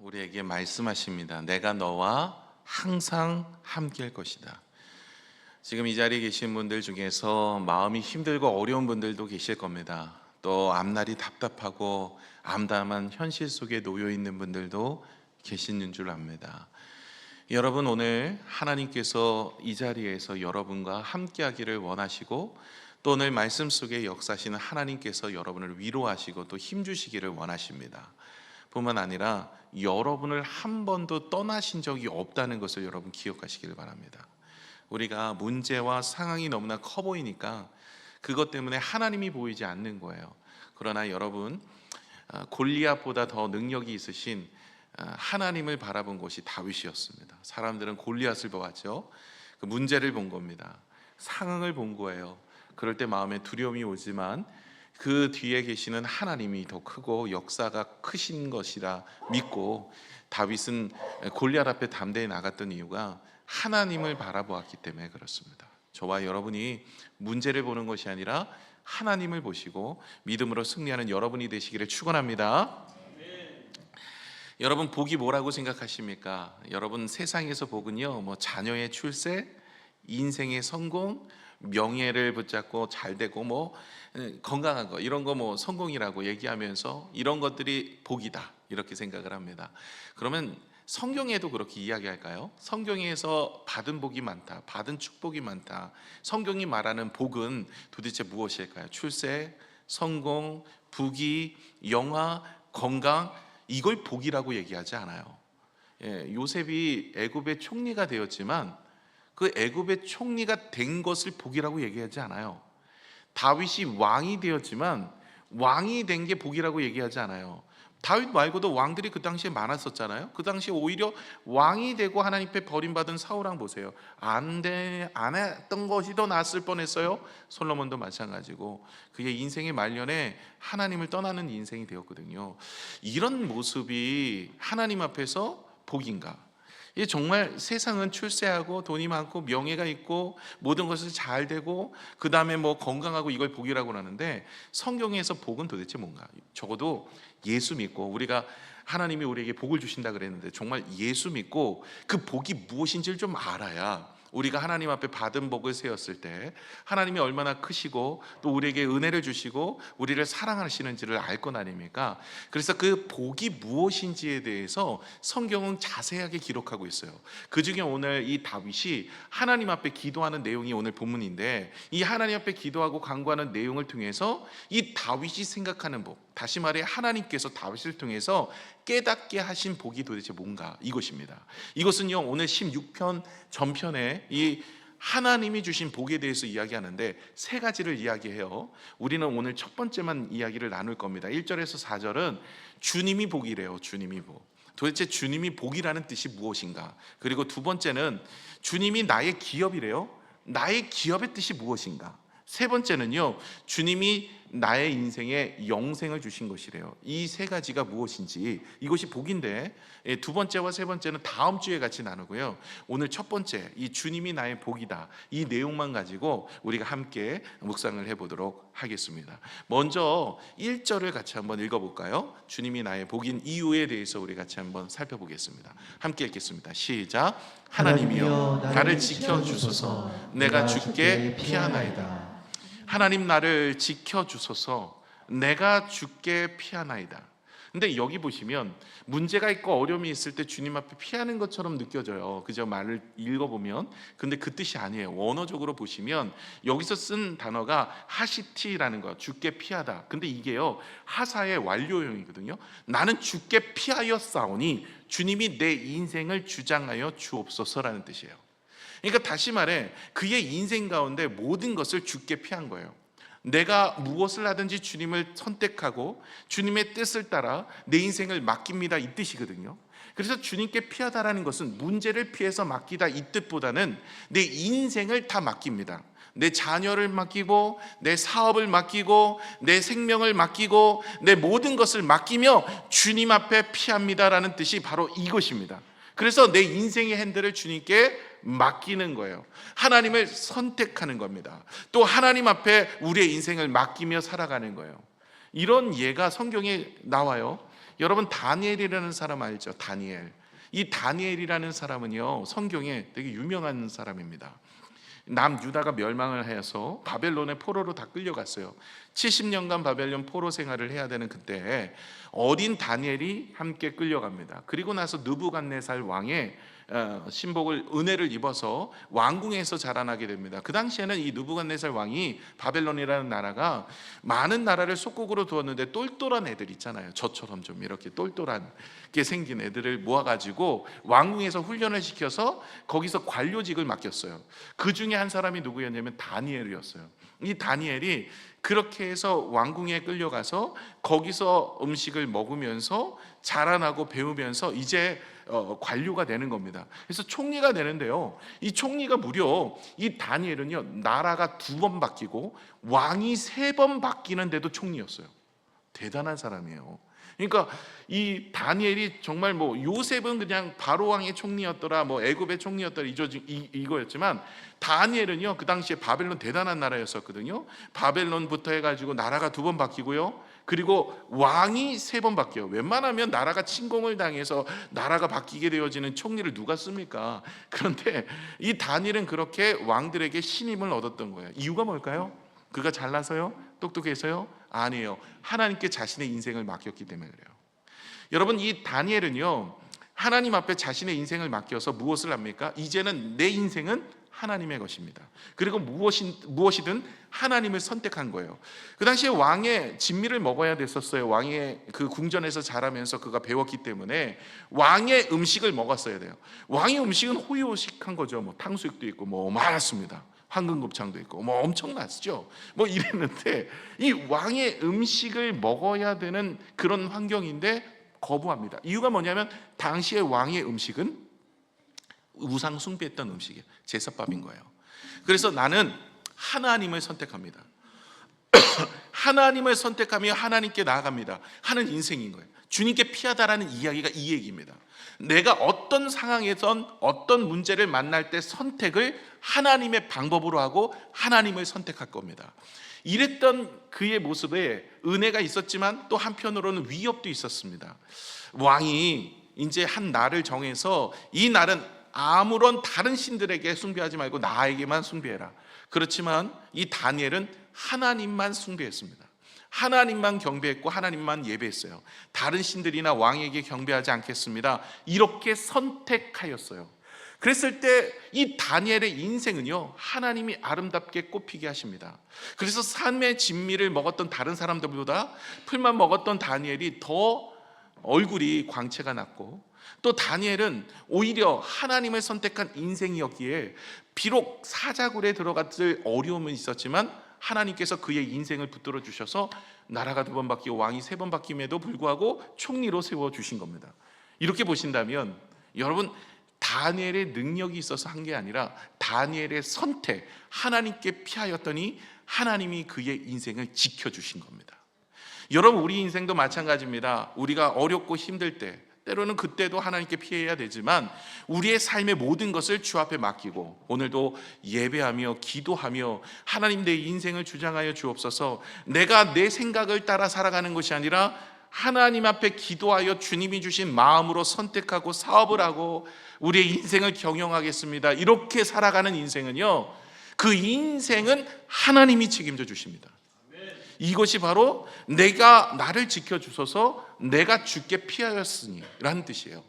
우리에게 말씀하십니다. 내가 너와 항상 함께할 것이다. 지금 이 자리에 계신 분들 중에서 마음이 힘들고 어려운 분들도 계실 겁니다. 또 앞날이 답답하고 암담한 현실 속에 놓여 있는 분들도 계시는 줄 압니다. 여러분, 오늘 하나님께서 이 자리에서 여러분과 함께하기를 원하시고, 또 오늘 말씀 속에 역사하시는 하나님께서 여러분을 위로하시고 또 힘주시기를 원하십니다. 뿐만 아니라 여러분을 한 번도 떠나신 적이 없다는 것을 여러분 기억하시기를 바랍니다. 우리가 문제와 상황이 너무나 커 보이니까 그것 때문에 하나님이 보이지 않는 거예요. 그러나 여러분, 골리앗보다 더 능력이 있으신 하나님을 바라본 것이 다윗이었습니다. 사람들은 골리앗을 보았죠. 그 문제를 본 겁니다. 상황을 본 거예요. 그럴 때 마음에 두려움이 오지만 그 뒤에 계시는 하나님이 더 크고 역사가 크신 것이라 믿고, 다윗은 골리앗 앞에 담대히 나갔던 이유가 하나님을 바라보았기 때문에 그렇습니다. 저와 여러분이 문제를 보는 것이 아니라 하나님을 보시고 믿음으로 승리하는 여러분이 되시기를 축원합니다. 여러분, 복이 뭐라고 생각하십니까? 여러분, 세상에서 복은요, 자녀의 출세, 인생의 성공, 명예를 붙잡고 잘 되고 건강한 거, 이런 거 성공이라고 얘기하면서 이런 것들이 복이다, 이렇게 생각을 합니다. 그러면 성경에도 그렇게 이야기할까요? 성경에서 받은 복이 많다, 받은 축복이 많다, 성경이 말하는 복은 도대체 무엇일까요? 출세, 성공, 부귀, 영화, 건강, 이걸 복이라고 얘기하지 않아요. 요셉이 애굽의 총리가 되었지만 그 애굽의 총리가 된 것을 복이라고 얘기하지 않아요. 다윗이 왕이 되었지만 왕이 된 게 복이라고 얘기하지 않아요. 다윗 말고도 왕들이 그 당시에 많았었잖아요. 그 당시에 오히려 왕이 되고 하나님께 버림받은 사울왕 보세요. 안 했던 것이 더 낫을 뻔했어요. 솔로몬도 마찬가지고 그의 인생의 말년에 하나님을 떠나는 인생이 되었거든요. 이런 모습이 하나님 앞에서 복인가? 정말 세상은 출세하고 돈이 많고 명예가 있고 모든 것이 잘 되고 그 다음에 건강하고 이걸 복이라고 하는데, 성경에서 복은 도대체 뭔가? 적어도 예수 믿고, 우리가 하나님이 우리에게 복을 주신다 그랬는데 정말 예수 믿고 그 복이 무엇인지를 좀 알아야 우리가 하나님 앞에 받은 복을 세웠을 때 하나님이 얼마나 크시고 또 우리에게 은혜를 주시고 우리를 사랑하시는지를 알 것 아닙니까? 그래서 그 복이 무엇인지에 대해서 성경은 자세하게 기록하고 있어요. 그 중에 오늘 이 다윗이 하나님 앞에 기도하는 내용이 오늘 본문인데, 이 하나님 앞에 기도하고 간구하는 내용을 통해서 이 다윗이 생각하는 복, 다시 말해 하나님께서 다윗을 통해서 깨닫게 하신 복이 도대체 뭔가, 이것입니다. 이것은요, 오늘 16편 전편에 이 하나님이 주신 복에 대해서 이야기하는데 세 가지를 이야기해요. 우리는 오늘 첫 번째만 이야기를 나눌 겁니다. 1절에서 4절은 주님이 복이래요. 주님이 복. 도대체 주님이 복이라는 뜻이 무엇인가? 그리고 두 번째는 주님이 나의 기업이래요. 나의 기업의 뜻이 무엇인가? 세 번째는요, 주님이 나의 인생에 영생을 주신 것이래요. 이 세 가지가 무엇인지, 이것이 복인데 두 번째와 세 번째는 다음 주에 같이 나누고요, 오늘 첫 번째, 이 주님이 나의 복이다, 이 내용만 가지고 우리가 함께 묵상을 해보도록 하겠습니다. 먼저 1절을 같이 한번 읽어볼까요? 주님이 나의 복인 이유에 대해서 우리 같이 한번 살펴보겠습니다. 함께 읽겠습니다. 시작. 하나님이여 나를 지켜주소서. 내가 주께 피하나이다. 하나님, 나를 지켜주소서. 내가 주께 피하나이다. 근데 여기 보시면 문제가 있고 어려움이 있을 때 주님 앞에 피하는 것처럼 느껴져요. 그저 말을 읽어보면. 근데 그 뜻이 아니에요. 원어적으로 보시면 여기서 쓴 단어가 하시티라는 거예요. 주께 피하다. 근데 이게요, 하사의 완료형이거든요. 나는 주께 피하여 싸우니 주님이 내 인생을 주장하여 주옵소서라는 뜻이에요. 그러니까 다시 말해 그의 인생 가운데 모든 것을 주께 피한 거예요. 내가 무엇을 하든지 주님을 선택하고 주님의 뜻을 따라 내 인생을 맡깁니다, 이 뜻이거든요. 그래서 주님께 피하다라는 것은 문제를 피해서 맡기다 이 뜻보다는 내 인생을 다 맡깁니다. 내 자녀를 맡기고 내 사업을 맡기고 내 생명을 맡기고 내 모든 것을 맡기며 주님 앞에 피합니다라는 뜻이 바로 이것입니다. 그래서 내 인생의 핸들을 주님께 맡기는 거예요. 하나님을 선택하는 겁니다. 또 하나님 앞에 우리의 인생을 맡기며 살아가는 거예요. 이런 예가 성경에 나와요. 여러분 다니엘이라는 사람 알죠? 다니엘. 이 다니엘이라는 사람은요, 성경에 되게 유명한 사람입니다. 남유다가 멸망을 해서 바벨론의 포로로 다 끌려갔어요. 70년간 바벨론 포로 생활을 해야 되는 그때 어린 다니엘이 함께 끌려갑니다. 그리고 나서 느부갓네살 왕의 신복을 은혜를 입어서 왕궁에서 자라나게 됩니다. 그 당시에는 이 느부갓네살 왕이 바벨론이라는 나라가 많은 나라를 속국으로 두었는데 똘똘한 애들 있잖아요. 저처럼 좀 이렇게 똘똘하게 생긴 애들을 모아가지고 왕궁에서 훈련을 시켜서 거기서 관료직을 맡겼어요. 그 중에 한 사람이 누구였냐면 다니엘이었어요. 이 다니엘이 그렇게 해서 왕궁에 끌려가서 거기서 음식을 먹으면서 자라나고 배우면서 이제 관료가 되는 겁니다. 그래서 총리가 되는데요, 이 총리가 무려 이 다니엘은요, 나라가 2번 바뀌고 왕이 3번 바뀌는데도 총리였어요. 대단한 사람이에요. 그러니까 이 다니엘이 정말 뭐 요셉은 그냥 바로 왕의 총리였더라, 뭐 애굽의 총리였더라 이거였지만 다니엘은요, 그 당시에 바벨론 대단한 나라였었거든요. 바벨론부터 해가지고 나라가 2번 바뀌고요, 그리고 왕이 3번 바뀌어요. 웬만하면 나라가 침공을 당해서 나라가 바뀌게 되어지는 총리를 누가 씁니까? 그런데 이 다니엘은 그렇게 왕들에게 신임을 얻었던 거예요. 이유가 뭘까요? 그가 잘나서요? 똑똑해서요? 아니에요. 하나님께 자신의 인생을 맡겼기 때문에 그래요. 여러분, 이 다니엘은요, 하나님 앞에 자신의 인생을 맡겨서 무엇을 합니까? 이제는 내 인생은 하나님의 것입니다. 그리고 무엇이든 하나님을 선택한 거예요. 그 당시에 왕의 진미를 먹어야 됐었어요. 왕의 그 궁전에서 자라면서 그가 배웠기 때문에 왕의 음식을 먹었어야 돼요. 왕의 음식은 호요식한 거죠. 뭐 탕수육도 있고 뭐 많았습니다. 황금곱창도 있고 뭐 엄청났죠. 뭐 이랬는데 이 왕의 음식을 먹어야 되는 그런 환경인데 거부합니다. 이유가 뭐냐면 당시의 왕의 음식은 우상 숭배했던 음식이에요. 제사밥인 거예요. 그래서 나는 하나님을 선택합니다. 하나님을 선택하며 하나님께 나아갑니다 하는 인생인 거예요. 주님께 피하다라는 이야기가 이 얘기입니다. 내가 어떤 상황에선 어떤 문제를 만날 때 선택을 하나님의 방법으로 하고 하나님을 선택할 겁니다. 이랬던 그의 모습에 은혜가 있었지만 또 한편으로는 위협도 있었습니다. 왕이 이제 한 날을 정해서 이 날은 아무런 다른 신들에게 숭배하지 말고 나에게만 숭배해라. 그렇지만 이 다니엘은 하나님만 숭배했습니다. 하나님만 경배했고 하나님만 예배했어요. 다른 신들이나 왕에게 경배하지 않겠습니다. 이렇게 선택하였어요. 그랬을 때 이 다니엘의 인생은요, 하나님이 아름답게 꽃피게 하십니다. 그래서 삶의 진미를 먹었던 다른 사람들보다 풀만 먹었던 다니엘이 더 얼굴이 광채가 났고, 또 다니엘은 오히려 하나님을 선택한 인생이었기에 비록 사자굴에 들어갔을 어려움은 있었지만 하나님께서 그의 인생을 붙들어 주셔서 나라가 2번 바뀌고 왕이 3번 바뀜에도 불구하고 총리로 세워주신 겁니다. 이렇게 보신다면 여러분, 다니엘의 능력이 있어서 한 게 아니라 다니엘의 선택, 하나님께 피하였더니 하나님이 그의 인생을 지켜주신 겁니다. 여러분, 우리 인생도 마찬가지입니다. 우리가 어렵고 힘들 때, 때로는 그때도 하나님께 피해야 되지만 우리의 삶의 모든 것을 주 앞에 맡기고 오늘도 예배하며 기도하며 하나님, 내 인생을 주장하여 주옵소서. 내가 내 생각을 따라 살아가는 것이 아니라 하나님 앞에 기도하여 주님이 주신 마음으로 선택하고 사업을 하고 우리의 인생을 경영하겠습니다. 이렇게 살아가는 인생은요, 그 인생은 하나님이 책임져 주십니다. 이것이 바로 내가 나를 지켜주소서, 내가 주께 피하였으니 라는 뜻이에요.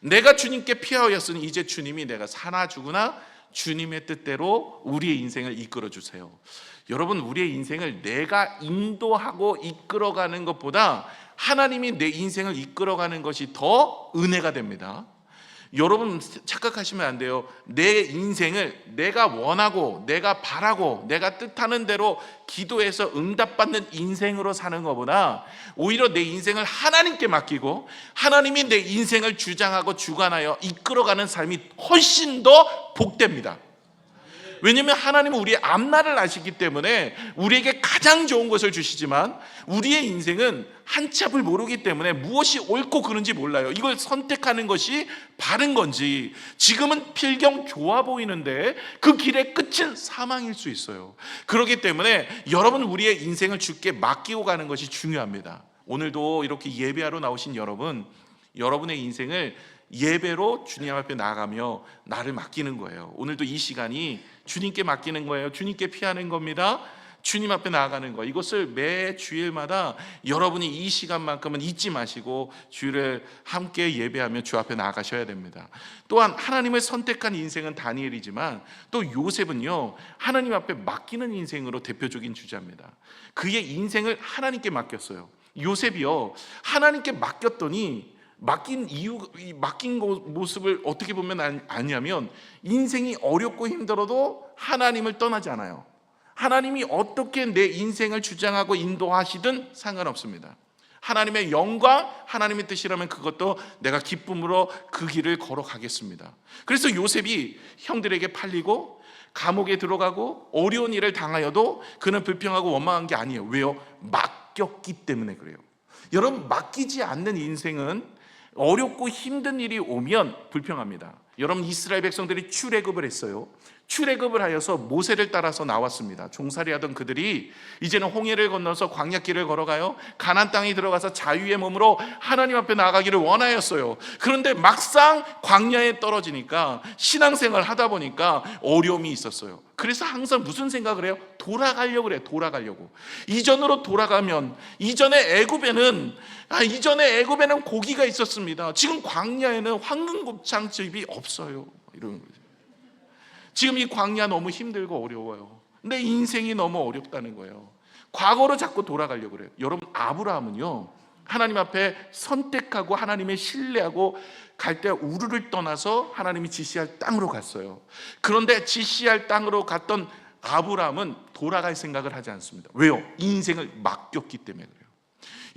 내가 주님께 피하였으니 이제 주님이 내가 사나 죽으나 주님의 뜻대로 우리의 인생을 이끌어 주세요. 여러분, 우리의 인생을 내가 인도하고 이끌어가는 것보다 하나님이 내 인생을 이끌어가는 것이 더 은혜가 됩니다. 여러분, 착각하시면 안 돼요. 내 인생을 내가 원하고 내가 바라고 내가 뜻하는 대로 기도해서 응답받는 인생으로 사는 것보다 오히려 내 인생을 하나님께 맡기고 하나님이 내 인생을 주장하고 주관하여 이끌어가는 삶이 훨씬 더 복됩니다. 왜냐하면 하나님은 우리의 앞날을 아시기 때문에 우리에게 가장 좋은 것을 주시지만 우리의 인생은 한치 앞을 모르기 때문에 무엇이 옳고 그른지 몰라요. 이걸 선택하는 것이 바른 건지, 지금은 필경 좋아 보이는데 그 길의 끝은 사망일 수 있어요. 그렇기 때문에 여러분, 우리의 인생을 주께 맡기고 가는 것이 중요합니다. 오늘도 이렇게 예배하러 나오신 여러분, 여러분의 인생을 예배로 주님 앞에 나아가며 나를 맡기는 거예요. 오늘도 이 시간이 주님께 맡기는 거예요. 주님께 피하는 겁니다. 주님 앞에 나아가는 거, 이것을 매 주일마다 여러분이 이 시간만큼은 잊지 마시고 주일을 함께 예배하며 주 앞에 나아가셔야 됩니다. 또한 하나님을 선택한 인생은 다니엘이지만 또 요셉은요, 하나님 앞에 맡기는 인생으로 대표적인 주자입니다. 그의 인생을 하나님께 맡겼어요. 요셉이요, 하나님께 맡겼더니 맡긴 모습을 어떻게 보면 아냐면, 인생이 어렵고 힘들어도 하나님을 떠나지 않아요. 하나님이 어떻게 내 인생을 주장하고 인도하시든 상관없습니다. 하나님의 영광, 하나님의 뜻이라면 그것도 내가 기쁨으로 그 길을 걸어가겠습니다. 그래서 요셉이 형들에게 팔리고 감옥에 들어가고 어려운 일을 당하여도 그는 불평하고 원망한 게 아니에요. 왜요? 맡겼기 때문에 그래요. 여러분, 맡기지 않는 인생은 어렵고 힘든 일이 오면 불평합니다. 여러분, 이스라엘 백성들이 출애굽을 했어요. 출애굽을 하여서 모세를 따라서 나왔습니다. 종살이하던 그들이 이제는 홍해를 건너서 광야길을 걸어가요. 가나안 땅에 들어가서 자유의 몸으로 하나님 앞에 나아가기를 원하였어요. 그런데 막상 광야에 떨어지니까 신앙생활을 하다 보니까 어려움이 있었어요. 그래서 항상 무슨 생각을 해요? 돌아가려고 그래요. 돌아가려고. 이전으로 돌아가면, 이전에 애굽에는 고기가 있었습니다. 지금 광야에는 황금곱창집이 없어요. 이런 거죠. 지금 이 광야 너무 힘들고 어려워요. 내 인생이 너무 어렵다는 거예요. 과거로 자꾸 돌아가려고 그래요. 여러분, 아브라함은요, 하나님 앞에 선택하고 하나님의 신뢰하고 갈 때 우르를 떠나서 하나님이 지시할 땅으로 갔어요. 그런데 지시할 땅으로 갔던 아브라함은 돌아갈 생각을 하지 않습니다. 왜요? 인생을 맡겼기 때문에 그래요.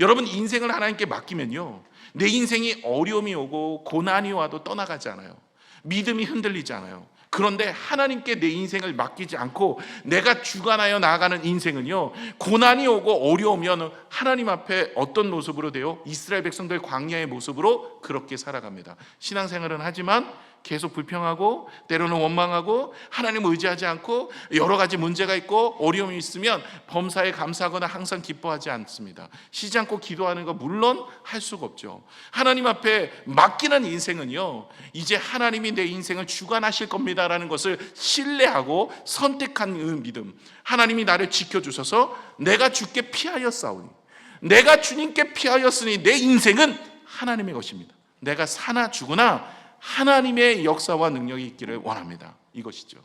여러분, 인생을 하나님께 맡기면요, 내 인생이 어려움이 오고 고난이 와도 떠나가지 않아요. 믿음이 흔들리지 않아요. 그런데 하나님께 내 인생을 맡기지 않고 내가 주관하여 나아가는 인생은요, 고난이 오고 어려우면 하나님 앞에 어떤 모습으로 돼요? 이스라엘 백성들 광야의 모습으로 그렇게 살아갑니다. 신앙생활은 하지만 계속 불평하고 때로는 원망하고 하나님을 의지하지 않고 여러 가지 문제가 있고 어려움이 있으면 범사에 감사하거나 항상 기뻐하지 않습니다. 쉬지 않고 기도하는 거 물론 할 수가 없죠. 하나님 앞에 맡기는 인생은요, 이제 하나님이 내 인생을 주관하실 겁니다라는 것을 신뢰하고 선택한 그 믿음, 하나님이 나를 지켜주셔서 내가 주께 피하였사오니, 내가 주님께 피하였으니 내 인생은 하나님의 것입니다. 내가 사나 죽으나 하나님의 역사와 능력이 있기를 원합니다. 이것이죠.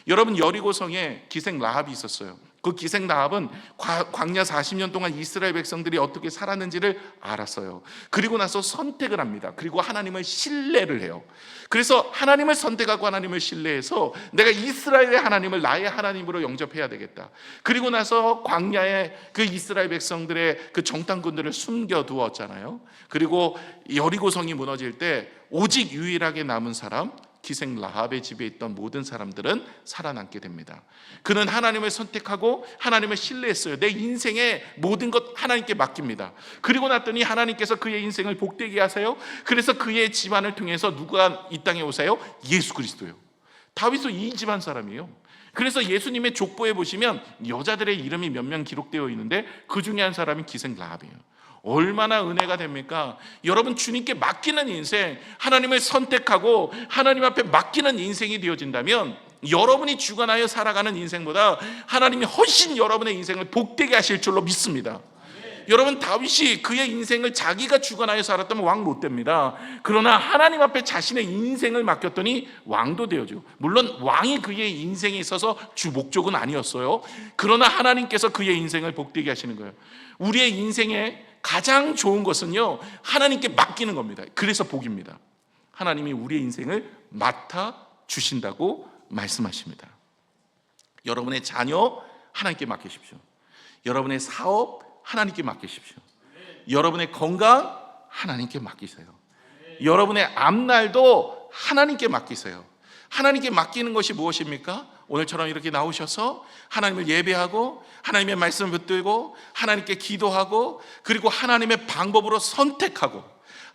여러분, 여리고성에 기생 라합이 있었어요. 그 기생 라합은 광야 40년 동안 이스라엘 백성들이 어떻게 살았는지를 알았어요. 그리고 나서 선택을 합니다. 그리고 하나님을 신뢰를 해요. 그래서 하나님을 선택하고 하나님을 신뢰해서 내가 이스라엘의 하나님을 나의 하나님으로 영접해야 되겠다. 그리고 나서 광야에 그 이스라엘 백성들의 그 정탐꾼들을 숨겨두었잖아요. 그리고 여리고성이 무너질 때 오직 유일하게 남은 사람, 기생 라합의 집에 있던 모든 사람들은 살아남게 됩니다. 그는 하나님을 선택하고 하나님을 신뢰했어요. 내 인생의 모든 것 하나님께 맡깁니다. 그리고 났더니 하나님께서 그의 인생을 복되게 하세요. 그래서 그의 집안을 통해서 누가 이 땅에 오세요? 예수 그리스도요. 다윗은 이 집안 사람이에요. 그래서 예수님의 족보에 보시면 여자들의 이름이 몇 명 기록되어 있는데 그 중에 한 사람이 기생 라합이에요. 얼마나 은혜가 됩니까? 여러분, 주님께 맡기는 인생, 하나님을 선택하고 하나님 앞에 맡기는 인생이 되어진다면 여러분이 주관하여 살아가는 인생보다 하나님이 훨씬 여러분의 인생을 복되게 하실 줄로 믿습니다. 여러분, 다윗이 그의 인생을 자기가 주관하여 살았다면 왕 못 됩니다. 그러나 하나님 앞에 자신의 인생을 맡겼더니 왕도 되어죠. 물론 왕이 그의 인생에 있어서 주 목적은 아니었어요. 그러나 하나님께서 그의 인생을 복되게 하시는 거예요. 우리의 인생에 가장 좋은 것은요, 하나님께 맡기는 겁니다. 그래서 복입니다. 하나님이 우리의 인생을 맡아 주신다고 말씀하십니다. 여러분의 자녀 하나님께 맡기십시오. 여러분의 사업 하나님께 맡기십시오. 여러분의 건강 하나님께 맡기세요. 여러분의 앞날도 하나님께 맡기세요. 하나님께 맡기는 것이 무엇입니까? 오늘처럼 이렇게 나오셔서 하나님을 예배하고 하나님의 말씀을 붙들고 하나님께 기도하고 그리고 하나님의 방법으로 선택하고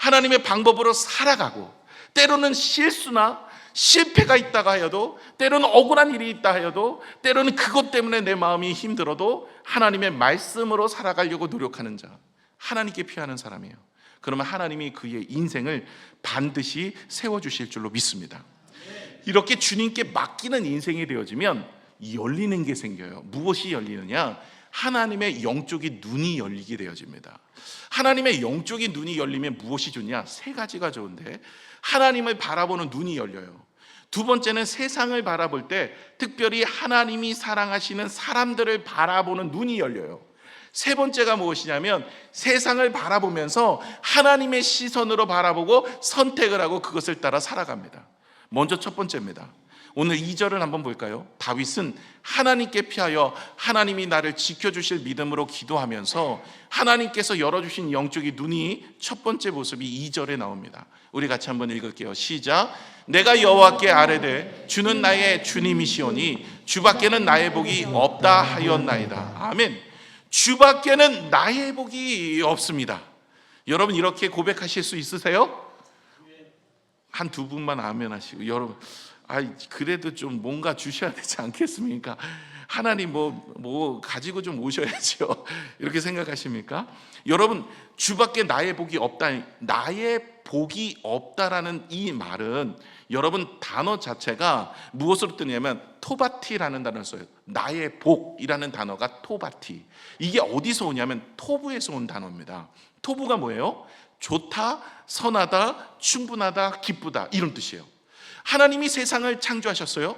하나님의 방법으로 살아가고, 때로는 실수나 실패가 있다가 하여도, 때로는 억울한 일이 있다 하여도, 때로는 그것 때문에 내 마음이 힘들어도 하나님의 말씀으로 살아가려고 노력하는 자, 하나님께 피하는 사람이에요. 그러면 하나님이 그의 인생을 반드시 세워주실 줄로 믿습니다. 이렇게 주님께 맡기는 인생이 되어지면 열리는 게 생겨요. 무엇이 열리느냐? 하나님의 영적인 눈이 열리게 되어집니다. 하나님의 영적인 눈이 열리면 무엇이 좋냐? 세 가지가 좋은데, 하나님을 바라보는 눈이 열려요. 두 번째는 세상을 바라볼 때 특별히 하나님이 사랑하시는 사람들을 바라보는 눈이 열려요. 세 번째가 무엇이냐면 세상을 바라보면서 하나님의 시선으로 바라보고 선택을 하고 그것을 따라 살아갑니다. 먼저 첫 번째입니다. 오늘 2절을 한번 볼까요? 다윗은 하나님께 피하여 하나님이 나를 지켜주실 믿음으로 기도하면서 하나님께서 열어주신 영적인 눈이 첫 번째 모습이 2절에 나옵니다. 우리 같이 한번 읽을게요. 시작. 내가 여호와께 아뢰되 주는 나의 주님이시오니 주밖에는 나의 복이 없다 하였나이다. 아멘. 주밖에는 나의 복이 없습니다. 여러분 이렇게 고백하실 수 있으세요? 한 두 분만 아멘 하시고, 여러분 그래도 좀 뭔가 주셔야 되지 않겠습니까? 하나님 뭐 가지고 좀 오셔야죠. 이렇게 생각하십니까? 여러분, 주밖에 나의 복이 없다, 나의 복이 없다라는 이 말은 여러분 단어 자체가 무엇으로 뜨냐면 토바티라는 단어를 써요. 나의 복이라는 단어가 토바티. 이게 어디서 오냐면 토부에서 온 단어입니다. 토부가 뭐예요? 좋다, 선하다, 충분하다, 기쁘다, 이런 뜻이에요. 하나님이 세상을 창조하셨어요.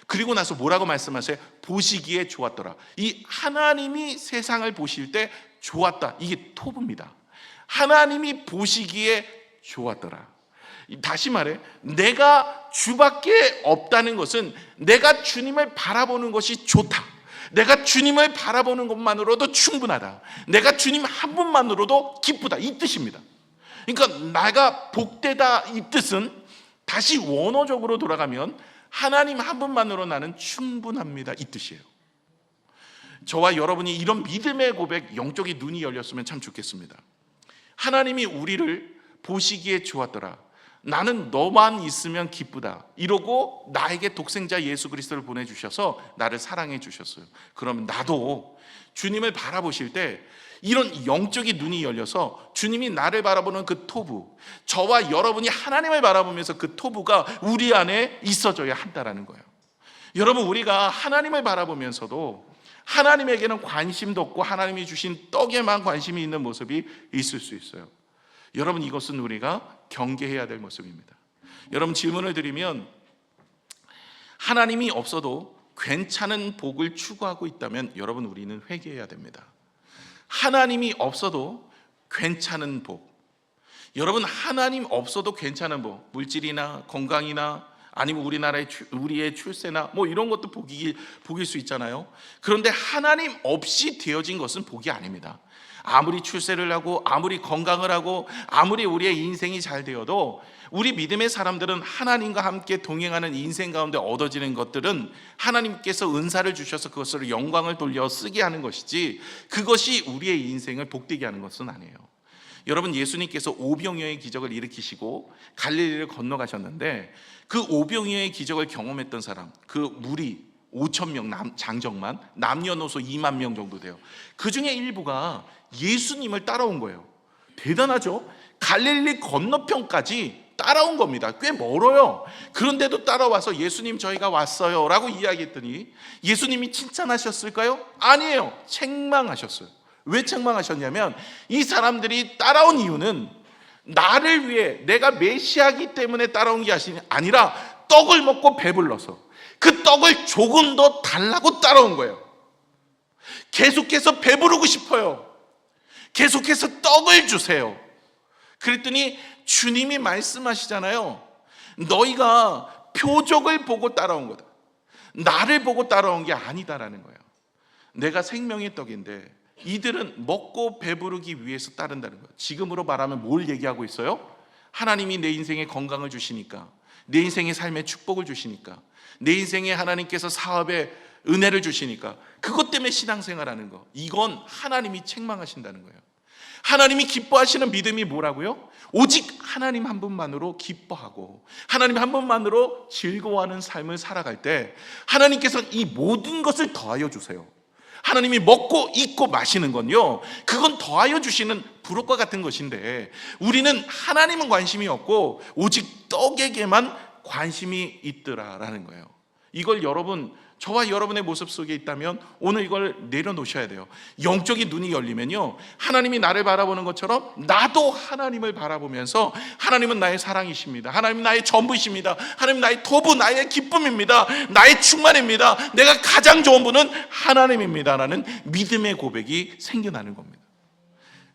그리고 나서 뭐라고 말씀하세요? 보시기에 좋았더라. 이 하나님이 세상을 보실 때 좋았다, 이게 토부입니다. 하나님이 보시기에 좋았더라. 다시 말해, 내가 주밖에 없다는 것은 내가 주님을 바라보는 것이 좋다, 내가 주님을 바라보는 것만으로도 충분하다, 내가 주님 한 분만으로도 기쁘다, 이 뜻입니다. 그러니까 내가 복되다, 이 뜻은 다시 원어적으로 돌아가면 하나님 한 분만으로 나는 충분합니다, 이 뜻이에요. 저와 여러분이 이런 믿음의 고백, 영적인 눈이 열렸으면 참 좋겠습니다. 하나님이 우리를 보시기에 좋았더라, 나는 너만 있으면 기쁘다, 이러고 나에게 독생자 예수 그리스도를 보내주셔서 나를 사랑해 주셨어요. 그러면 나도 주님을 바라보실 때 이런 영적인 눈이 열려서 주님이 나를 바라보는 그 토부, 저와 여러분이 하나님을 바라보면서 그 토부가 우리 안에 있어져야 한다라는 거예요. 여러분, 우리가 하나님을 바라보면서도 하나님에게는 관심도 없고 하나님이 주신 떡에만 관심이 있는 모습이 있을 수 있어요. 여러분, 이것은 우리가 경계해야 될 모습입니다. 여러분, 질문을 드리면 하나님이 없어도 괜찮은 복을 추구하고 있다면 여러분, 우리는 회개해야 됩니다. 하나님이 없어도 괜찮은 복, 여러분, 하나님 없어도 괜찮은 복, 물질이나 건강이나 아니면 우리의 출세나 뭐 이런 것도 복일 수 있잖아요. 그런데 하나님 없이 되어진 것은 복이 아닙니다. 아무리 출세를 하고 아무리 건강을 하고 아무리 우리의 인생이 잘 되어도 우리 믿음의 사람들은 하나님과 함께 동행하는 인생 가운데 얻어지는 것들은 하나님께서 은사를 주셔서 그것을 영광을 돌려 쓰게 하는 것이지, 그것이 우리의 인생을 복되게 하는 것은 아니에요. 여러분, 예수님께서 오병이어의 기적을 일으키시고 갈릴리를 건너가셨는데 그 오병이어의 기적을 경험했던 사람, 그 무리 5,000명 장정만, 남녀노소 2만 명 정도 돼요. 그 중에 일부가 예수님을 따라온 거예요. 대단하죠? 갈릴리 건너편까지 따라온 겁니다. 꽤 멀어요. 그런데도 따라와서 예수님, 저희가 왔어요 라고 이야기했더니 예수님이 칭찬하셨을까요? 아니에요. 책망하셨어요. 왜 책망하셨냐면 이 사람들이 따라온 이유는 나를 위해, 내가 메시아이기 때문에 따라온 게 아니라 떡을 먹고 배불러서 그 떡을 조금 더 달라고 따라온 거예요. 계속해서 배부르고 싶어요. 계속해서 떡을 주세요. 그랬더니 주님이 말씀하시잖아요. 너희가 표적을 보고 따라온 거다, 나를 보고 따라온 게 아니다라는 거예요. 내가 생명의 떡인데 이들은 먹고 배부르기 위해서 따른다는 거예요. 지금으로 말하면 뭘 얘기하고 있어요? 하나님이 내 인생에 건강을 주시니까, 내 인생의 삶에 축복을 주시니까, 내 인생에 하나님께서 사업에 은혜를 주시니까 그것 때문에 신앙생활하는 거, 이건 하나님이 책망하신다는 거예요. 하나님이 기뻐하시는 믿음이 뭐라고요? 오직 하나님 한 분만으로 기뻐하고 하나님 한 분만으로 즐거워하는 삶을 살아갈 때 하나님께서 이 모든 것을 더하여 주세요. 하나님이 먹고 입고 마시는 건요, 그건 더하여 주시는 부록과 같은 것인데, 우리는 하나님은 관심이 없고 오직 떡에게만 관심이 있더라라는 거예요. 이걸 여러분, 저와 여러분의 모습 속에 있다면 오늘 이걸 내려놓으셔야 돼요. 영적인 눈이 열리면요, 하나님이 나를 바라보는 것처럼 나도 하나님을 바라보면서, 하나님은 나의 사랑이십니다, 하나님 나의 전부이십니다, 하나님 나의 토부, 나의 기쁨입니다, 나의 충만입니다, 내가 가장 좋은 분은 하나님입니다 라는 믿음의 고백이 생겨나는 겁니다.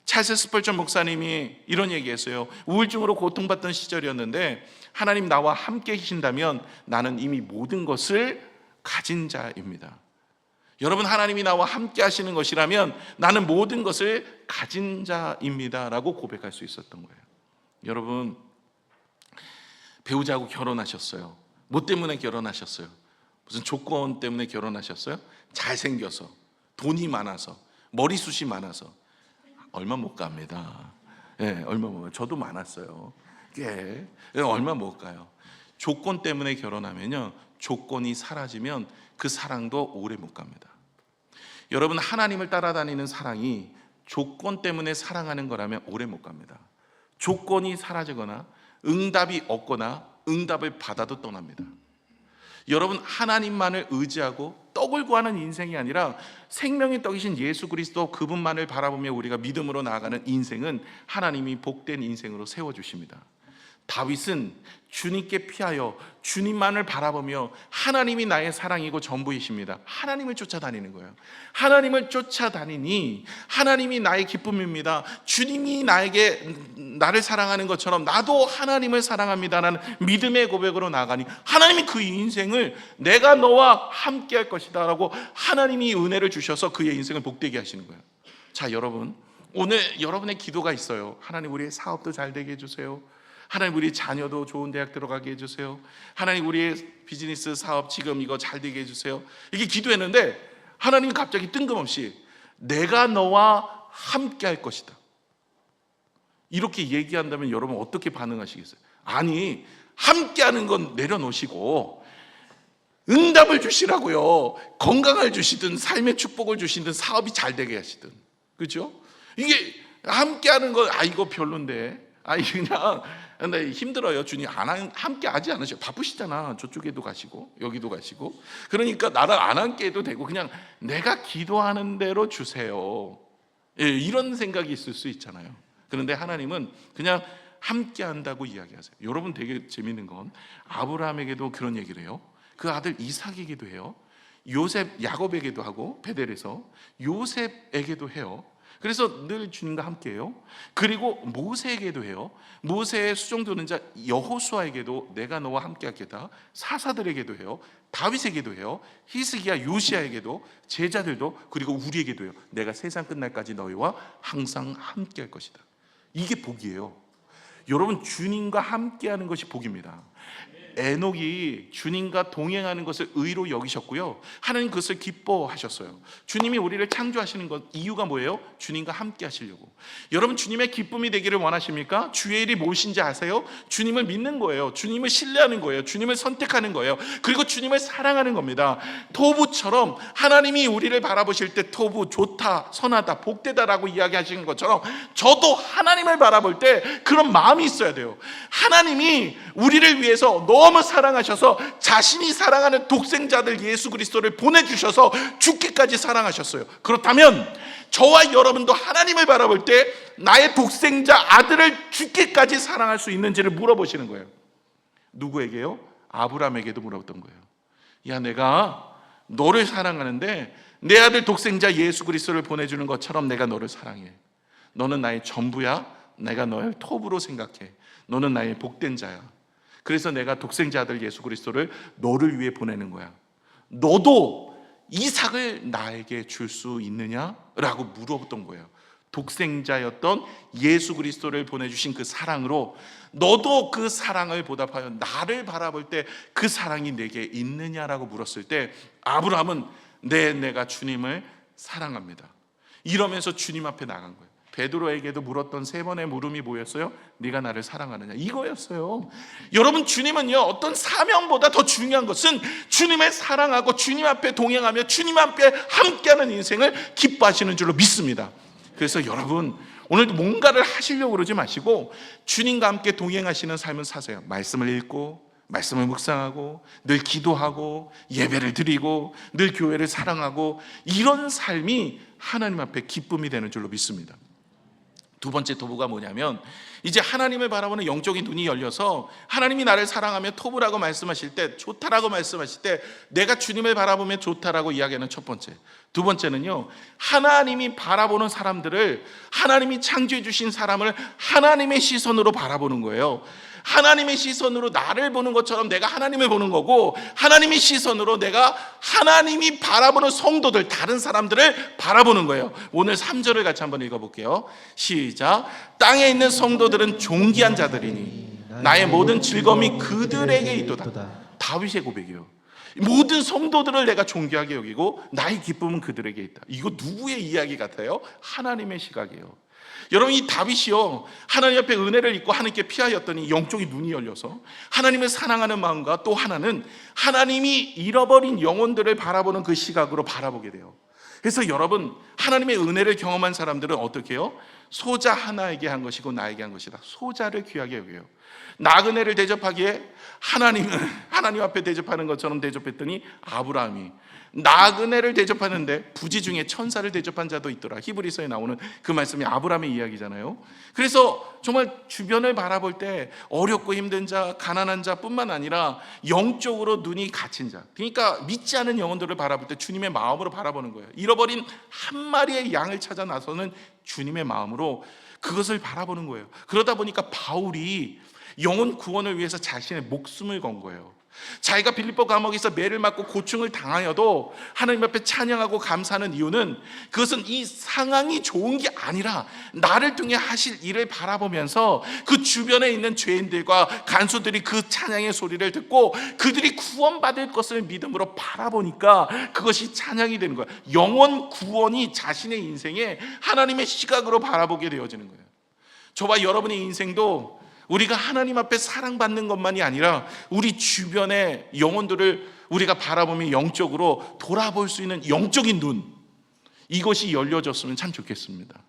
찰스 스펄전 목사님이 이런 얘기했어요. 우울증으로 고통받던 시절이었는데, 하나님 나와 함께 계신다면 나는 이미 모든 것을 가진 자입니다. 여러분, 하나님이 나와 함께 하시는 것이라면 나는 모든 것을 가진 자입니다 라고 고백할 수 있었던 거예요. 여러분, 배우자하고 결혼하셨어요. 뭐 때문에 결혼하셨어요? 무슨 조건 때문에 결혼하셨어요? 잘생겨서, 돈이 많아서, 머리숱이 많아서. 얼마 못 갑니다. 얼마 못 가요. 저도 많았어요. 꽤. 얼마 못 가요. 조건 때문에 결혼하면요, 조건이 사라지면 그 사랑도 오래 못 갑니다. 여러분, 하나님을 따라다니는 사랑이 조건 때문에 사랑하는 거라면 오래 못 갑니다. 조건이 사라지거나 응답이 없거나 응답을 받아도 떠납니다. 여러분, 하나님만을 의지하고 떡을 구하는 인생이 아니라 생명의 떡이신 예수 그리스도, 그분만을 바라보며 우리가 믿음으로 나아가는 인생은 하나님이 복된 인생으로 세워주십니다. 다윗은 주님께 피하여 주님만을 바라보며 하나님이 나의 사랑이고 전부이십니다, 하나님을 쫓아다니는 거예요. 하나님을 쫓아다니니 하나님이 나의 기쁨입니다, 주님이 나를 사랑하는 것처럼 나도 하나님을 사랑합니다라는 믿음의 고백으로 나아가니 하나님이 그 인생을 내가 너와 함께 할 것이다 라고 하나님이 은혜를 주셔서 그의 인생을 복되게 하시는 거예요. 자, 여러분, 오늘 여러분의 기도가 있어요. 하나님, 우리의 사업도 잘 되게 해주세요. 하나님, 우리 자녀도 좋은 대학 들어가게 해주세요. 하나님, 우리의 비즈니스 사업 지금 이거 잘 되게 해주세요. 이게 기도했는데 하나님이 갑자기 뜬금없이 내가 너와 함께 할 것이다 이렇게 얘기한다면 여러분 어떻게 반응하시겠어요? 아니, 함께 하는 건 내려놓으시고 응답을 주시라고요. 건강을 주시든 삶의 축복을 주시든 사업이 잘 되게 하시든, 그렇죠? 이게 함께 하는 건 이거 별론데, 그냥 근데 힘들어요. 주님 함께 하지 않으셔. 바쁘시잖아. 저쪽에도 가시고 여기도 가시고. 그러니까 나랑 안 함께 해도 되고 그냥 내가 기도하는 대로 주세요. 이런 생각이 있을 수 있잖아요. 그런데 하나님은 그냥 함께 한다고 이야기하세요. 여러분, 되게 재밌는 건 아브라함에게도 그런 얘기를 해요. 그 아들 이삭에게도 해요. 요셉, 야곱에게도 하고 베델에서 요셉에게도 해요. 그래서 늘 주님과 함께해요. 그리고 모세에게도 해요. 모세의 수종드는 자 여호수아에게도 내가 너와 함께하겠다. 사사들에게도 해요. 다윗에게도 해요. 히스기야, 요시아에게도, 제자들도, 그리고 우리에게도 해요. 내가 세상 끝날까지 너희와 항상 함께할 것이다. 이게 복이에요. 여러분, 주님과 함께하는 것이 복입니다. 에녹이 주님과 동행하는 것을 의로 여기셨고요, 하나님 그것을 기뻐하셨어요. 주님이 우리를 창조하시는 것 이유가 뭐예요? 주님과 함께 하시려고. 여러분, 주님의 기쁨이 되기를 원하십니까? 주의 일이 무엇인지 아세요? 주님을 믿는 거예요. 주님을 신뢰하는 거예요. 주님을 선택하는 거예요. 그리고 주님을 사랑하는 겁니다. 토부처럼 하나님이 우리를 바라보실 때 토부, 좋다, 선하다, 복되다라고 이야기하시는 것처럼 저도 하나님을 바라볼 때 그런 마음이 있어야 돼요. 하나님이 우리를 위해서 너무 사랑하셔서 자신이 사랑하는 독생자들 예수 그리스도를 보내주셔서 죽기까지 사랑하셨어요. 그렇다면 저와 여러분도 하나님을 바라볼 때 나의 독생자 아들을 죽기까지 사랑할 수 있는지를 물어보시는 거예요. 누구에게요? 아브라함에게도 물어봤던 거예요. 야, 내가 너를 사랑하는데 내 아들 독생자 예수 그리스도를 보내주는 것처럼 내가 너를 사랑해. 너는 나의 전부야. 내가 너를 톱으로 생각해. 너는 나의 복된 자야. 그래서 내가 독생자 아들 예수 그리스도를 너를 위해 보내는 거야. 너도 이삭을 나에게 줄 수 있느냐라고 물어봤던 거예요. 독생자였던 예수 그리스도를 보내주신 그 사랑으로 너도 그 사랑을 보답하여 나를 바라볼 때 그 사랑이 내게 있느냐라고 물었을 때 아브라함은 내가 주님을 사랑합니다 이러면서 주님 앞에 나간 거예요. 베드로에게도 물었던 세 번의 물음이 뭐였어요? 네가 나를 사랑하느냐, 이거였어요. 여러분, 주님은요, 어떤 사명보다 더 중요한 것은 주님을 사랑하고 주님 앞에 동행하며 주님 앞에 함께하는 인생을 기뻐하시는 줄로 믿습니다. 그래서 여러분, 오늘도 뭔가를 하시려고 그러지 마시고 주님과 함께 동행하시는 삶을 사세요. 말씀을 읽고 말씀을 묵상하고 늘 기도하고 예배를 드리고 늘 교회를 사랑하고, 이런 삶이 하나님 앞에 기쁨이 되는 줄로 믿습니다. 두 번째 도구가 뭐냐면, 이제 하나님을 바라보는 영적인 눈이 열려서 하나님이 나를 사랑하며 토부라고 말씀하실 때, 좋다라고 말씀하실 때 내가 주님을 바라보면 좋다라고 이야기하는 첫 번째. 두 번째는요, 하나님이 바라보는 사람들을, 하나님이 창조해 주신 사람을 하나님의 시선으로 바라보는 거예요. 하나님의 시선으로 나를 보는 것처럼 내가 하나님을 보는 거고, 하나님의 시선으로 내가 하나님이 바라보는 성도들, 다른 사람들을 바라보는 거예요. 오늘 3절을 같이 한번 읽어볼게요. 시작. 땅에 있는 성도들은 존귀한 자들이니 나의 모든 즐거움이 그들에게 있도다. 다윗의 고백이에요. 모든 성도들을 내가 존귀하게 여기고 나의 기쁨은 그들에게 있다. 이거 누구의 이야기 같아요? 하나님의 시각이에요. 여러분, 이 다윗이요, 하나님 앞에 은혜를 입고 하나님께 피하였더니 영적인 눈이 열려서 하나님을 사랑하는 마음과, 또 하나는 하나님이 잃어버린 영혼들을 바라보는 그 시각으로 바라보게 돼요. 그래서 여러분, 하나님의 은혜를 경험한 사람들은 어떻게 해요? 소자 하나에게 한 것이고 나에게 한 것이다. 소자를 귀하게 여겨요. 나그네를 대접하기에 하나님 앞에 대접하는 것처럼 대접했더니 아브라함이 나그네를 대접하는데 부지 중에 천사를 대접한 자도 있더라. 히브리서에 나오는 그 말씀이 아브라함의 이야기잖아요. 그래서 정말 주변을 바라볼 때 어렵고 힘든 자, 가난한 자뿐만 아니라 영적으로 눈이 갇힌 자, 그러니까 믿지 않은 영혼들을 바라볼 때 주님의 마음으로 바라보는 거예요. 잃어버린 한 마리의 양을 찾아 나서는 주님의 마음으로 그것을 바라보는 거예요. 그러다 보니까 바울이 영혼 구원을 위해서 자신의 목숨을 건 거예요. 자기가 빌립보 감옥에서 매를 맞고 고충을 당하여도 하나님 앞에 찬양하고 감사하는 이유는, 그것은 이 상황이 좋은 게 아니라 나를 통해 하실 일을 바라보면서 그 주변에 있는 죄인들과 간수들이 그 찬양의 소리를 듣고 그들이 구원받을 것을 믿음으로 바라보니까 그것이 찬양이 되는 거예요. 영혼 구원이 자신의 인생에 하나님의 시각으로 바라보게 되어지는 거예요. 저와 여러분의 인생도 우리가 하나님 앞에 사랑받는 것만이 아니라 우리 주변의 영혼들을 우리가 바라보며 영적으로 돌아볼 수 있는 영적인 눈, 이것이 열려졌으면 참 좋겠습니다.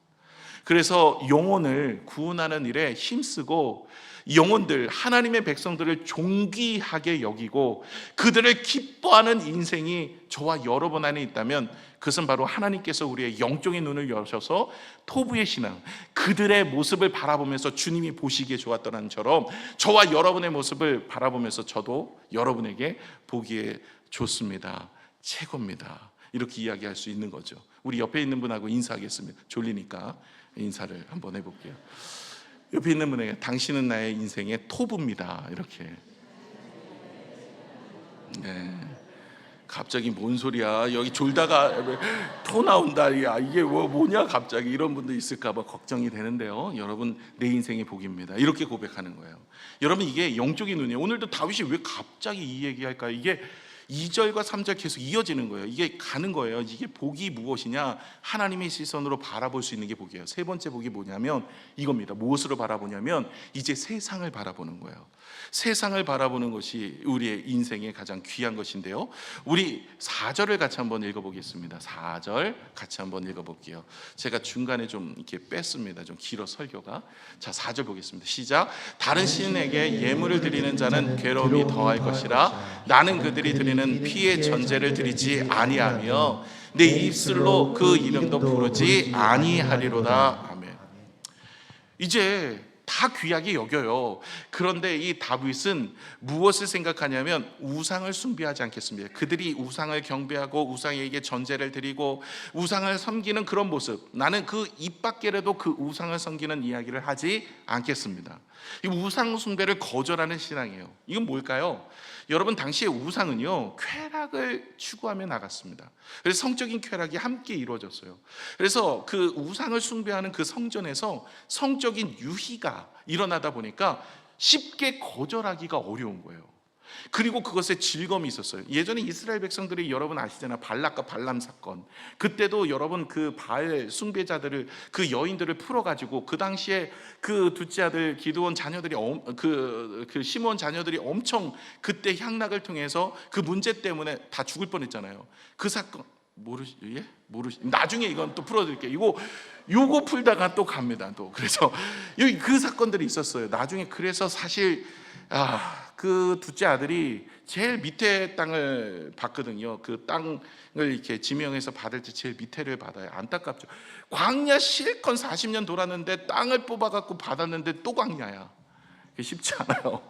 그래서 영혼을 구원하는 일에 힘쓰고 영혼들, 하나님의 백성들을 존귀하게 여기고 그들을 기뻐하는 인생이 저와 여러분 안에 있다면, 그것은 바로 하나님께서 우리의 영적인 눈을 여셔서 토부의 신앙, 그들의 모습을 바라보면서 주님이 보시기에 좋았더라는 처럼 저와 여러분의 모습을 바라보면서 저도 여러분에게 보기에 좋습니다, 최고입니다, 이렇게 이야기할 수 있는 거죠. 우리 옆에 있는 분하고 인사하겠습니다. 졸리니까 인사를 한번 해볼게요. 옆에 있는 분에게 당신은 나의 인생의 토부입니다, 이렇게. 네. 갑자기 뭔 소리야, 여기 졸다가 토 나온다, 야, 이게 뭐냐 갑자기, 이런 분도 있을까 봐 걱정이 되는데요. 여러분, 내 인생의 복입니다, 이렇게 고백하는 거예요. 여러분, 이게 영적인 눈이에요. 오늘도 다윗이 왜 갑자기 이 얘기할까요? 이게 2절과 3절 계속 이어지는 거예요. 이게 가는 거예요. 이게 복이 무엇이냐? 하나님의 시선으로 바라볼 수 있는 게 복이에요. 세 번째 복이 뭐냐면 이겁니다. 무엇으로 바라보냐면 이제 세상을 바라보는 거예요. 세상을 바라보는 것이 우리의 인생의 가장 귀한 것인데요. 우리 4절을 같이 한번 읽어보겠습니다. 4절 같이 한번 읽어볼게요. 제가 중간에 좀 이렇게 뺐습니다. 좀 길어 설교가. 자, 4절 보겠습니다. 시작. 다른 신에게 예물을 드리는 자는 괴로움이 더할 것이라 나는 그들이 드리는 피의 전제를 드리지 아니하며 내 입술로 그 이름도 부르지 아니하리로다. 아멘. 이제 다 귀하게 여겨요. 그런데 이 다윗은 무엇을 생각하냐면 우상을 숭배하지 않겠습니다. 그들이 우상을 경배하고 우상에게 전제를 드리고 우상을 섬기는 그런 모습, 나는 그 입 밖에라도 그 우상을 섬기는 이야기를 하지 않겠습니다. 이 우상 숭배를 거절하는 신앙이에요. 이건 뭘까요? 여러분, 당시에 우상은요, 쾌락을 추구하며 나갔습니다. 그래서 성적인 쾌락이 함께 이루어졌어요. 그래서 그 우상을 숭배하는 그 성전에서 성적인 유희가 일어나다 보니까 쉽게 거절하기가 어려운 거예요. 그리고 그것에 즐거움이 있었어요. 예전에 이스라엘 백성들이 여러분 아시잖아요. 발락과 발람 사건. 그때도 여러분 그 바알 숭배자들을, 그 여인들을 풀어가지고 그 당시에 그 둘째 아들 기드온 자녀들이 그 시므온 자녀들이 엄청 그때 향락을 통해서 그 문제 때문에 다 죽을 뻔했잖아요. 그 사건 나중에 이건 또 풀어드릴게요. 요거 풀다가 또 갑니다. 또 그래서 여기 그 사건들이 있었어요. 나중에 그래서 사실 그 둘째 아들이 제일 밑에 땅을 받거든요. 그 땅을 이렇게 지명해서 받을 때 제일 밑에를 받아요. 안타깝죠. 광야 실컷 40년 돌았는데 땅을 뽑아갖고 받았는데 또 광야야. 쉽지 않아요.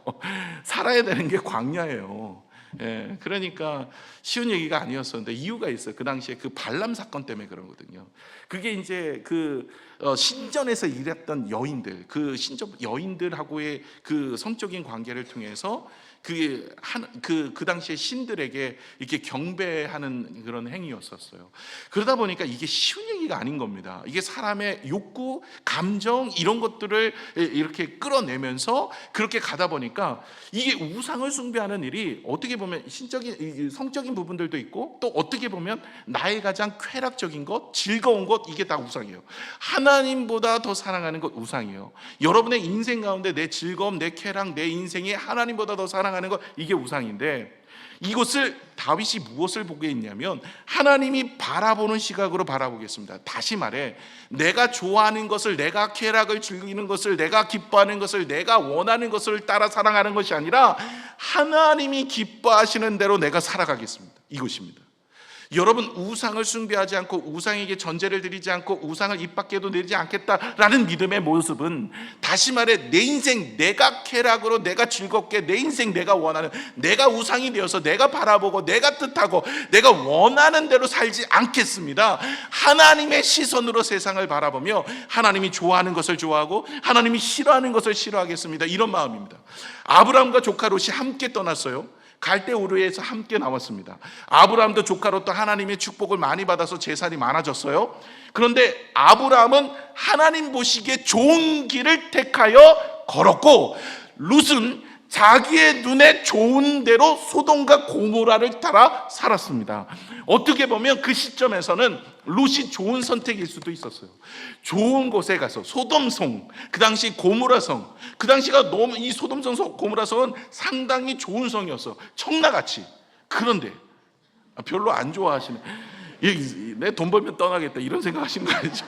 살아야 되는 게 광야예요. 예, 그러니까 쉬운 얘기가 아니었었는데 이유가 있어요. 그 당시에 그 발람 사건 때문에 그러거든요. 그게 이제 그 신전에서 일했던 여인들, 그 신전 여인들하고의 그 성적인 관계를 통해서 그 당시에 신들에게 이렇게 경배하는 그런 행위였었어요. 그러다 보니까 이게 쉬운 얘기가 아닌 겁니다. 이게 사람의 욕구, 감정 이런 것들을 이렇게 끌어내면서 그렇게 가다 보니까 이게 우상을 숭배하는 일이 어떻게 보면 성적인 부분들도 있고 또 어떻게 보면 나의 가장 쾌락적인 것, 즐거운 것 이게 다 우상이에요. 하나님보다 더 사랑하는 것 우상이에요. 여러분의 인생 가운데 내 즐거움, 내 쾌락, 내 인생이 하나님보다 더 사랑하는 것 이게 우상인데 이것을 다윗이 무엇을 보게 했냐면 하나님이 바라보는 시각으로 바라보겠습니다. 다시 말해 내가 좋아하는 것을, 내가 쾌락을 즐기는 것을, 내가 기뻐하는 것을, 내가 원하는 것을 따라 사랑하는 것이 아니라 하나님이 기뻐하시는 대로 내가 살아가겠습니다. 이것입니다. 여러분 우상을 숭배하지 않고 우상에게 전제를 드리지 않고 우상을 입 밖에도 내지 않겠다라는 믿음의 모습은 다시 말해 내 인생 내가 쾌락으로 내가 즐겁게 내 인생 내가 원하는 내가 우상이 되어서 내가 바라보고 내가 뜻하고 내가 원하는 대로 살지 않겠습니다. 하나님의 시선으로 세상을 바라보며 하나님이 좋아하는 것을 좋아하고 하나님이 싫어하는 것을 싫어하겠습니다. 이런 마음입니다. 아브라함과 조카 롯이 함께 떠났어요. 갈대우르에서 함께 나왔습니다. 아브라함도 조카 롯도 하나님의 축복을 많이 받아서 재산이 많아졌어요. 그런데 아브라함은 하나님 보시기에 좋은 길을 택하여 걸었고 롯은 자기의 눈에 좋은 대로 소돔과 고모라를 따라 살았습니다. 어떻게 보면 그 시점에서는 롯이 좋은 선택일 수도 있었어요. 좋은 곳에 가서 소돔성, 그 당시 고모라성, 그 당시가 너무 이 소돔성, 고모라성은 상당히 좋은 성이었어. 청나같이. 그런데 별로 안 좋아하시네. 내 돈 벌면 떠나겠다 이런 생각하시는 거 아니죠?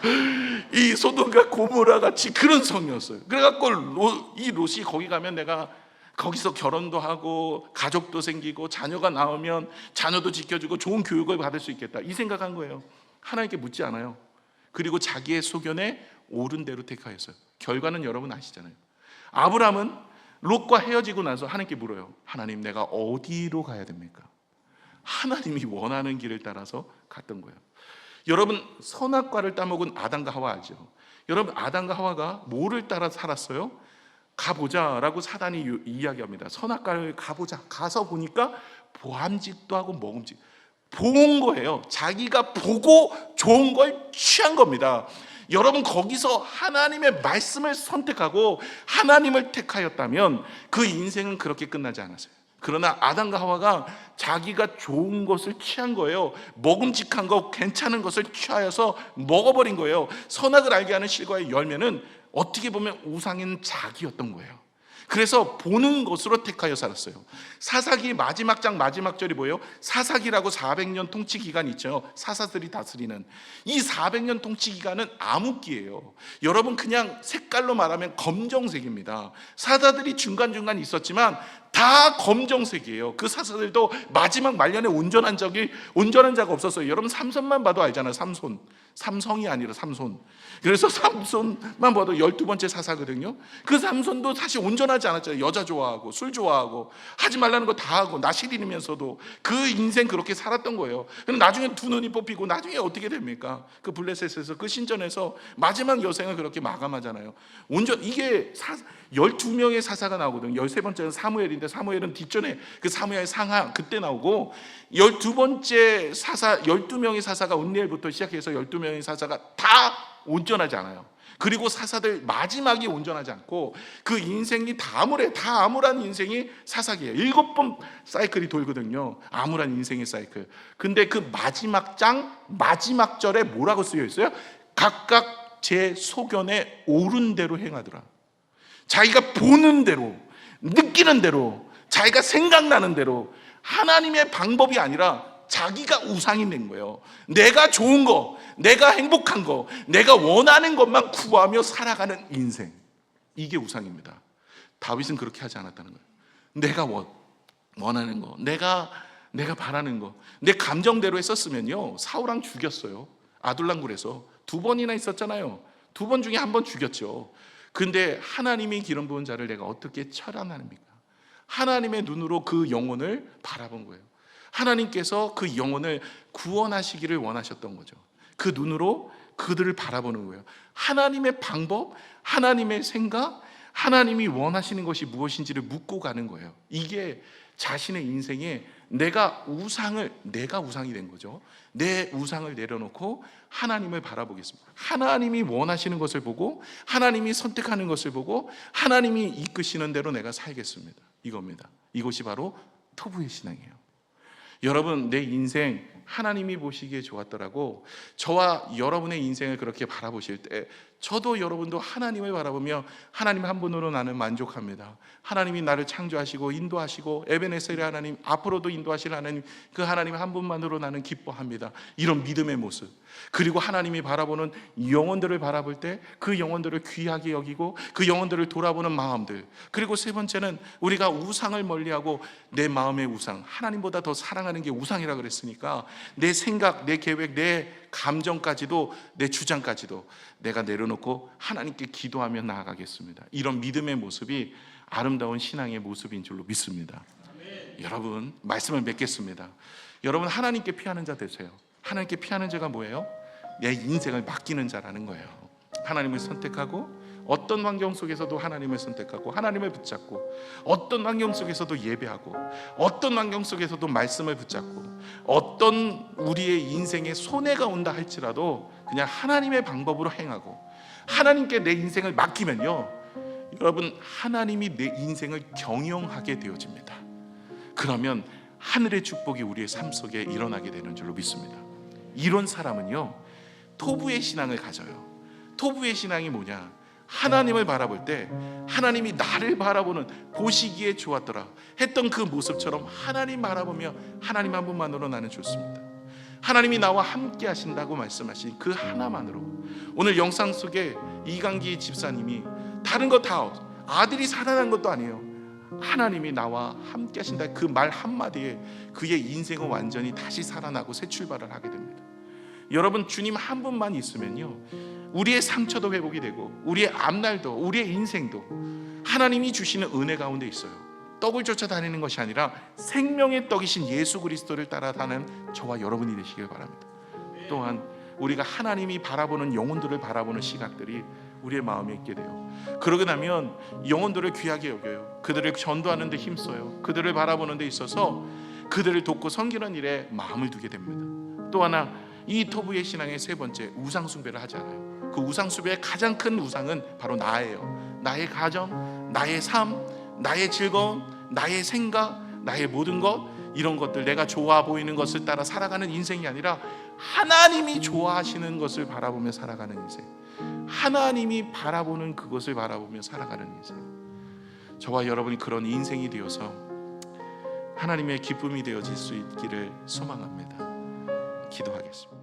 이 소돔과 고모라 같이 그런 성이었어요. 그래갖고 이 롯이 거기 가면 내가 거기서 결혼도 하고 가족도 생기고 자녀가 나오면 자녀도 지켜주고 좋은 교육을 받을 수 있겠다 이 생각한 거예요. 하나님께 묻지 않아요. 그리고 자기의 소견에 옳은 대로 택하였어요. 결과는 여러분 아시잖아요. 아브라함은 롯과 헤어지고 나서 하나님께 물어요. 하나님 내가 어디로 가야 됩니까? 하나님이 원하는 길을 따라서 갔던 거예요. 여러분 선악과를 따먹은 아담과 하와 알죠? 여러분 아담과 하와가 뭐를 따라 살았어요? 가보자라고 사단이 이야기합니다. 선악과를 가보자. 가서 보니까 보암직도 하고 먹음직. 본 거예요. 자기가 보고 좋은 걸 취한 겁니다. 여러분 거기서 하나님의 말씀을 선택하고 하나님을 택하였다면 그 인생은 그렇게 끝나지 않았어요. 그러나 아담과 하와가 자기가 좋은 것을 취한 거예요. 먹음직한 거 괜찮은 것을 취하여서 먹어버린 거예요. 선악을 알게 하는 실과의 열매는 어떻게 보면 우상인 자기였던 거예요. 그래서 보는 것으로 택하여 살았어요. 사사기 마지막 장 마지막 절이 뭐예요? 사사기라고 400년 통치 기간이 있죠. 사사들이 다스리는 이 400년 통치 기간은 암흑기예요. 여러분 그냥 색깔로 말하면 검정색입니다. 사사들이 중간중간 있었지만 다 검정색이에요. 그 사사들도 마지막 말년에 온전한 자가 없었어요. 여러분 삼손만 봐도 알잖아요. 삼성이 아니라 삼손. 그래서 삼손만 봐도 12번째 사사거든요. 그 삼손도 사실 온전하지 않았잖아요. 여자 좋아하고 술 좋아하고 하지 말라는 거 다 하고 나시리면서도 그 인생 그렇게 살았던 거예요. 근데 나중에 두 눈이 뽑히고 나중에 어떻게 됩니까? 그 블레셋에서 그 신전에서 마지막 여생을 그렇게 마감하잖아요. 이게 12명의 사사가 나오거든요. 13번째는 사무엘인데 사무엘은 뒷전에 그 사무엘 상하 그때 나오고 12번째 사사 12명의 사사가 온니엘부터 시작해서 12명의 사사가 다 온전하지 않아요. 그리고 사사들 마지막이 온전하지 않고 그 인생이 다 암울한 인생이 사사기예요. 7번 사이클이 돌거든요. 암울한 인생의 사이클. 근데 그 마지막 장 마지막 절에 뭐라고 쓰여 있어요? 각각 제 소견에 옳은 대로 행하더라. 자기가 보는 대로, 느끼는 대로, 자기가 생각나는 대로, 하나님의 방법이 아니라 자기가 우상이 된 거예요. 내가 좋은 거, 내가 행복한 거, 내가 원하는 것만 구하며 살아가는 인생, 이게 우상입니다. 다윗은 그렇게 하지 않았다는 거예요. 내가 원하는 거, 내가 바라는 거, 내 감정대로 했었으면요 사울왕 죽였어요. 아둘람굴에서 2번이나 있었잖아요. 2번 중에 1번 죽였죠. 근데 하나님이 기름 부은 자를 내가 어떻게 처단합니까? 하나님의 눈으로 그 영혼을 바라본 거예요. 하나님께서 그 영혼을 구원하시기를 원하셨던 거죠. 그 눈으로 그들을 바라보는 거예요. 하나님의 방법, 하나님의 생각, 하나님이 원하시는 것이 무엇인지를 묻고 가는 거예요. 이게 자신의 인생에 내가 우상이 된 거죠. 내 우상을 내려놓고 하나님을 바라보겠습니다. 하나님이 원하시는 것을 보고, 하나님이 선택하는 것을 보고, 하나님이 이끄시는 대로 내가 살겠습니다. 이겁니다. 이것이 바로 토부의 신앙이에요. 여러분, 내 인생 하나님이 보시기에 좋았더라고. 저와 여러분의 인생을 그렇게 바라보실 때 저도 여러분도 하나님을 바라보며 하나님 한 분으로 나는 만족합니다. 하나님이 나를 창조하시고 인도하시고 에베네셀의 하나님, 앞으로도 인도하실 하나님, 그 하나님 한 분만으로 나는 기뻐합니다. 이런 믿음의 모습, 그리고 하나님이 바라보는 영혼들을 바라볼 때 그 영혼들을 귀하게 여기고 그 영혼들을 돌아보는 마음들, 그리고 세 번째는 우리가 우상을 멀리하고 내 마음의 우상, 하나님보다 더 사랑하는 게 우상이라 그랬으니까 내 생각, 내 계획, 내 감정까지도, 내 주장까지도 내가 내려놓고 하나님께 기도하며 나아가겠습니다. 이런 믿음의 모습이 아름다운 신앙의 모습인 줄로 믿습니다. 여러분, 말씀을 맺겠습니다. 여러분, 하나님께 피하는 자 되세요. 하나님께 피하는 자가 뭐예요? 내 인생을 맡기는 자라는 거예요. 하나님을 선택하고, 어떤 환경 속에서도 하나님을 선택하고 하나님을 붙잡고, 어떤 환경 속에서도 예배하고, 어떤 환경 속에서도 말씀을 붙잡고, 어떤 우리의 인생에 손해가 온다 할지라도 그냥 하나님의 방법으로 행하고 하나님께 내 인생을 맡기면요, 여러분, 하나님이 내 인생을 경영하게 되어집니다. 그러면 하늘의 축복이 우리의 삶 속에 일어나게 되는 줄로 믿습니다. 이런 사람은요 토부의 신앙을 가져요. 토부의 신앙이 뭐냐? 하나님을 바라볼 때 하나님이 나를 바라보는, 보시기에 좋았더라 했던 그 모습처럼 하나님 바라보며 하나님 한 분만으로 나는 좋습니다. 하나님이 나와 함께 하신다고 말씀하신 그 하나만으로, 오늘 영상 속에 이강기 집사님이 다른 거 다 아들이 살아난 것도 아니에요. 하나님이 나와 함께 하신다 그 말 한마디에 그의 인생은 완전히 다시 살아나고 새 출발을 하게 됩니다. 여러분, 주님 한 분만 있으면요 우리의 상처도 회복이 되고 우리의 앞날도, 우리의 인생도 하나님이 주시는 은혜 가운데 있어요. 떡을 쫓아다니는 것이 아니라 생명의 떡이신 예수 그리스도를 따라가는 저와 여러분이 되시길 바랍니다. 또한 우리가 하나님이 바라보는 영혼들을 바라보는 시각들이 우리의 마음에 있게 돼요. 그러고 나면 영혼들을 귀하게 여겨요. 그들을 전도하는 데 힘써요. 그들을 바라보는 데 있어서 그들을 돕고 섬기는 일에 마음을 두게 됩니다. 또 하나, 이 토부의 신앙의 세 번째, 우상 숭배를 하지 않아요. 그 우상 숭배의 가장 큰 우상은 바로 나예요. 나의 가정, 나의 삶, 나의 즐거움, 나의 생각, 나의 모든 것, 이런 것들, 내가 좋아 보이는 것을 따라 살아가는 인생이 아니라 하나님이 좋아하시는 것을 바라보며 살아가는 인생, 하나님이 바라보는 그것을 바라보며 살아가는 인생. 저와 여러분이 그런 인생이 되어서 하나님의 기쁨이 되어질 수 있기를 소망합니다. 기도하겠습니다.